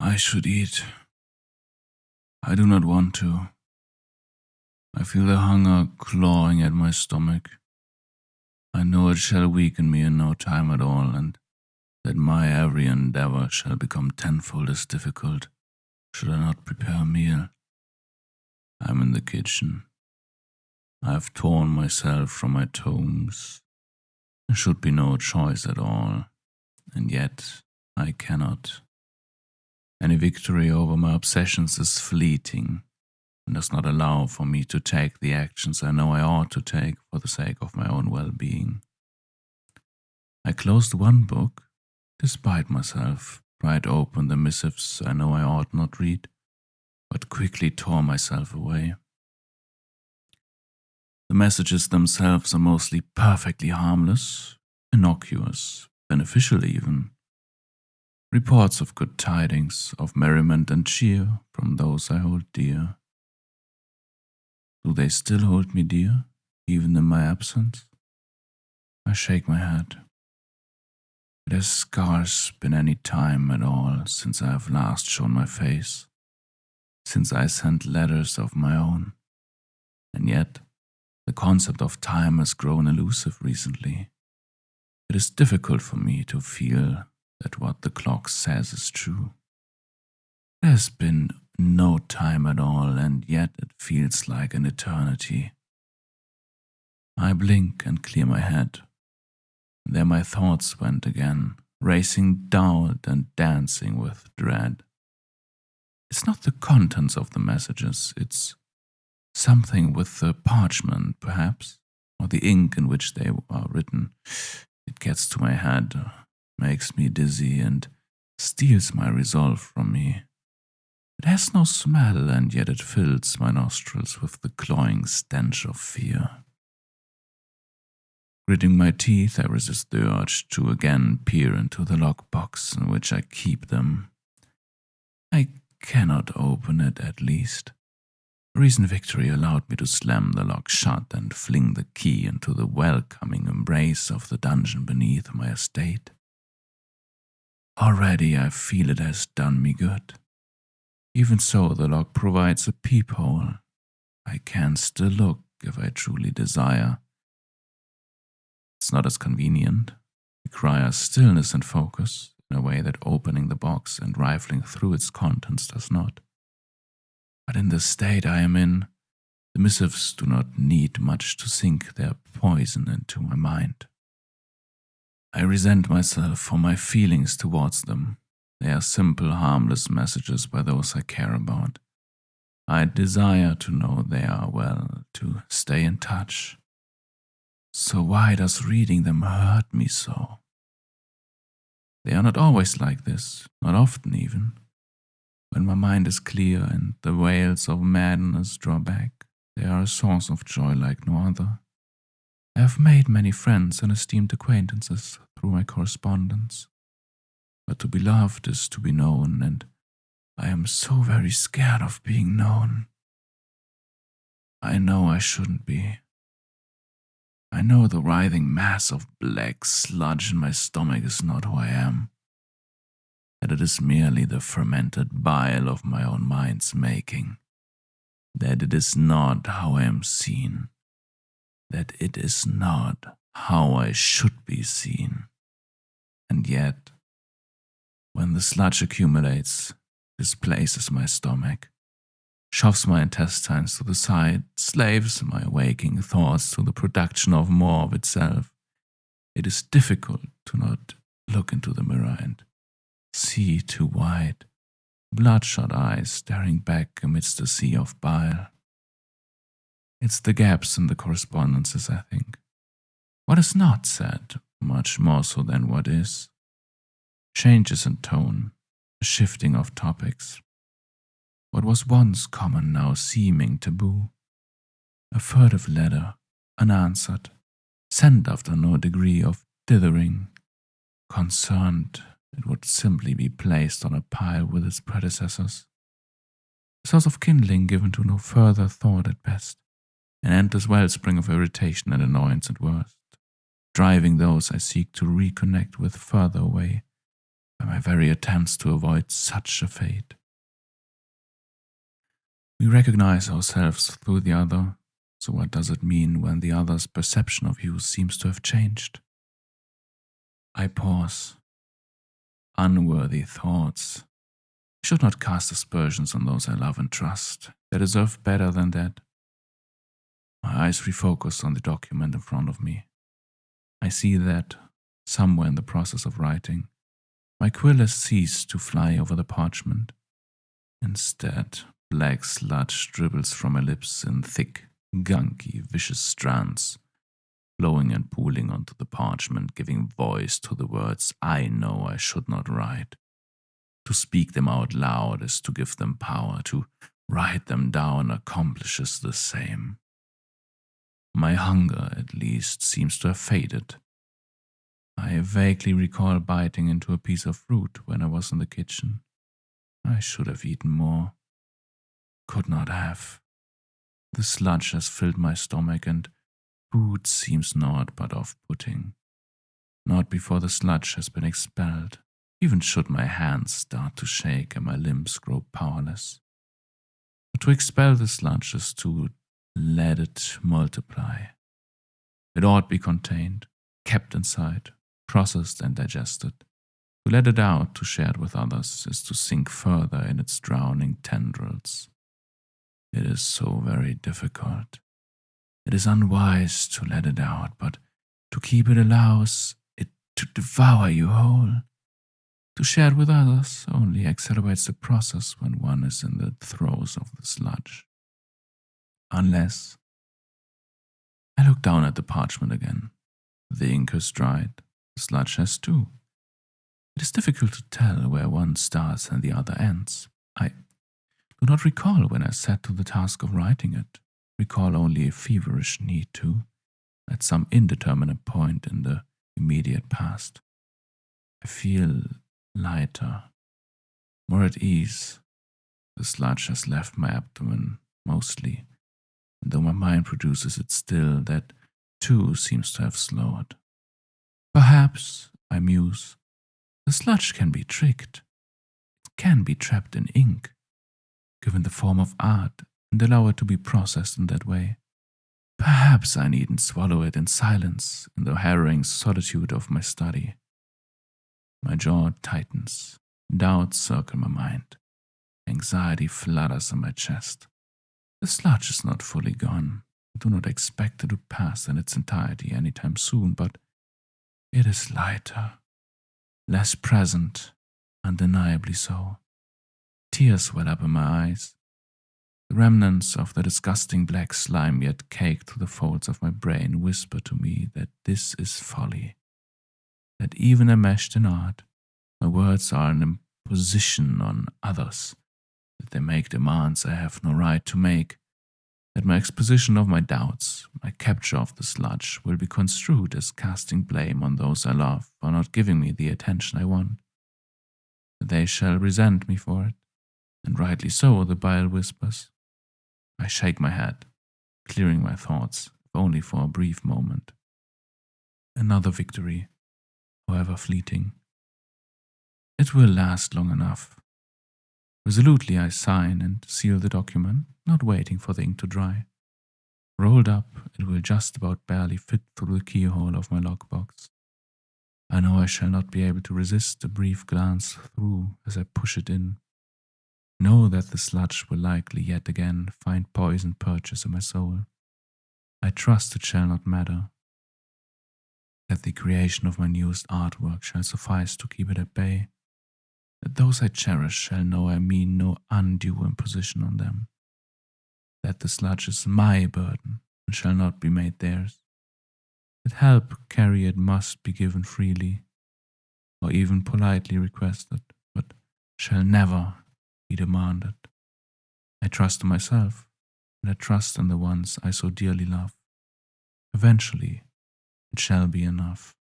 I should eat. I do not want to. I feel the hunger clawing at my stomach. I know it shall weaken me in no time at all, and that my every endeavor shall become tenfold as difficult should I not prepare a meal. I am in the kitchen. I have torn myself from my tomes. There should be no choice at all, and yet I cannot. Any victory over my obsessions is fleeting and does not allow for me to take the actions I know I ought to take for the sake of my own well-being. I closed one book, despite myself, pried open the missives I know I ought not read, but quickly tore myself away. The messages themselves are mostly perfectly harmless, innocuous, beneficial even. Reports of good tidings, of merriment and cheer from those I hold dear. Do they still hold me dear, even in my absence? I shake my head. It has scarce been any time at all since I have last shown my face, since I sent letters of my own, and yet the concept of time has grown elusive recently. It is difficult for me to feel that what the clock says is true. There has been no time at all, and yet it feels like an eternity. I blink and clear my head. There my thoughts went again, racing doubt and dancing with dread. It's not the contents of the messages, it's something with the parchment, perhaps, or the ink in which they are written. It gets to my head, makes me dizzy, and steals my resolve from me. It has no smell, and yet it fills my nostrils with the cloying stench of fear. Gritting my teeth, I resist the urge to again peer into the lockbox in which I keep them. I cannot open it, at least. A recent victory allowed me to slam the lock shut and fling the key into the welcoming embrace of the dungeon beneath my estate. Already I feel it has done me good. Even so, the lock provides a peephole. I can still look if I truly desire. It's not as convenient, requires stillness and focus in a way that opening the box and rifling through its contents does not. But in the state I am in, the missives do not need much to sink their poison into my mind. I resent myself for my feelings towards them. They are simple, harmless messages by those I care about. I desire to know they are well, to stay in touch. So why does reading them hurt me so? They are not always like this, not often even. When my mind is clear and the wails of madness draw back, they are a source of joy like no other. I have made many friends and esteemed acquaintances through my correspondence. But to be loved is to be known, and I am so very scared of being known. I know I shouldn't be. I know the writhing mass of black sludge in my stomach is not who I am, that it is merely the fermented bile of my own mind's making, that it is not how I am seen, that it is not how I should be seen. And yet, when the sludge accumulates, displaces my stomach, shoves my intestines to the side, slaves my waking thoughts to the production of more of itself, it is difficult to not look into the mirror and see too wide, bloodshot eyes staring back amidst the sea of bile. It's the gaps in the correspondences, I think. What is not said, much more so than what is. Changes in tone, a shifting of topics. What was once common now seeming taboo. A furtive letter, unanswered, sent after no degree of dithering, concerned it would simply be placed on a pile with its predecessors. A source of kindling given to no further thought at best, an endless wellspring of irritation and annoyance at worst, driving those I seek to reconnect with further away, by my very attempts to avoid such a fate. We recognize ourselves through the other, so what does it mean when the other's perception of you seems to have changed? I pause. Unworthy thoughts. I should not cast aspersions on those I love and trust. They deserve better than that. My eyes refocus on the document in front of me. I see that, somewhere in the process of writing, my quill has ceased to fly over the parchment. Instead, black sludge dribbles from my lips in thick, gunky, vicious strands, flowing and pooling onto the parchment, giving voice to the words I know I should not write. To speak them out loud is to give them power. To write them down accomplishes the same. My hunger, at least, seems to have faded. I vaguely recall biting into a piece of fruit when I was in the kitchen. I should have eaten more. Could not have. The sludge has filled my stomach, and food seems naught but off-putting. Not before the sludge has been expelled, even should my hands start to shake and my limbs grow powerless. But to expel the sludge is to let it multiply. It ought be contained, kept inside, processed and digested. To let it out, to share it with others, is to sink further in its drowning tendrils. It is so very difficult. It is unwise to let it out, but to keep it allows it to devour you whole. To share it with others only accelerates the process when one is in the throes of the sludge. Unless I look down at the parchment again. The ink has dried, the sludge has too. It is difficult to tell where one starts and the other ends. I do not recall when I set to the task of writing it, recall only a feverish need to, at some indeterminate point in the immediate past. I feel lighter, more at ease. The sludge has left my abdomen, mostly, and though my mind produces it still, that too seems to have slowed. Perhaps, I muse, the sludge can be tricked. It can be trapped in ink, given the form of art, and allow it to be processed in that way. Perhaps I needn't swallow it in silence in the harrowing solitude of my study. My jaw tightens, doubts circle my mind, anxiety flutters in my chest. The sludge is not fully gone. I do not expect it to pass in its entirety anytime soon, but it is lighter, less present, undeniably so. Tears well up in my eyes. The remnants of the disgusting black slime yet caked to the folds of my brain whisper to me that this is folly, that even enmeshed in art, my words are an imposition on others, that they make demands I have no right to make, that my exposition of my doubts, my capture of the sludge, will be construed as casting blame on those I love for not giving me the attention I want. They shall resent me for it, and rightly so, the Bile whispers. I shake my head, clearing my thoughts, if only for a brief moment. Another victory, however fleeting. It will last long enough. Resolutely I sign and seal the document, not waiting for the ink to dry. Rolled up, it will just about barely fit through the keyhole of my lockbox. I know I shall not be able to resist a brief glance through as I push it in. Know that the sludge will likely yet again find poisoned perches in my soul. I trust it shall not matter, that the creation of my newest artwork shall suffice to keep it at bay, that those I cherish shall know I mean no undue imposition on them, that the sludge is my burden and shall not be made theirs, that help carry it must be given freely, or even politely requested, but shall never be demanded. I trust in myself, and I trust in the ones I so dearly love. Eventually, it shall be enough.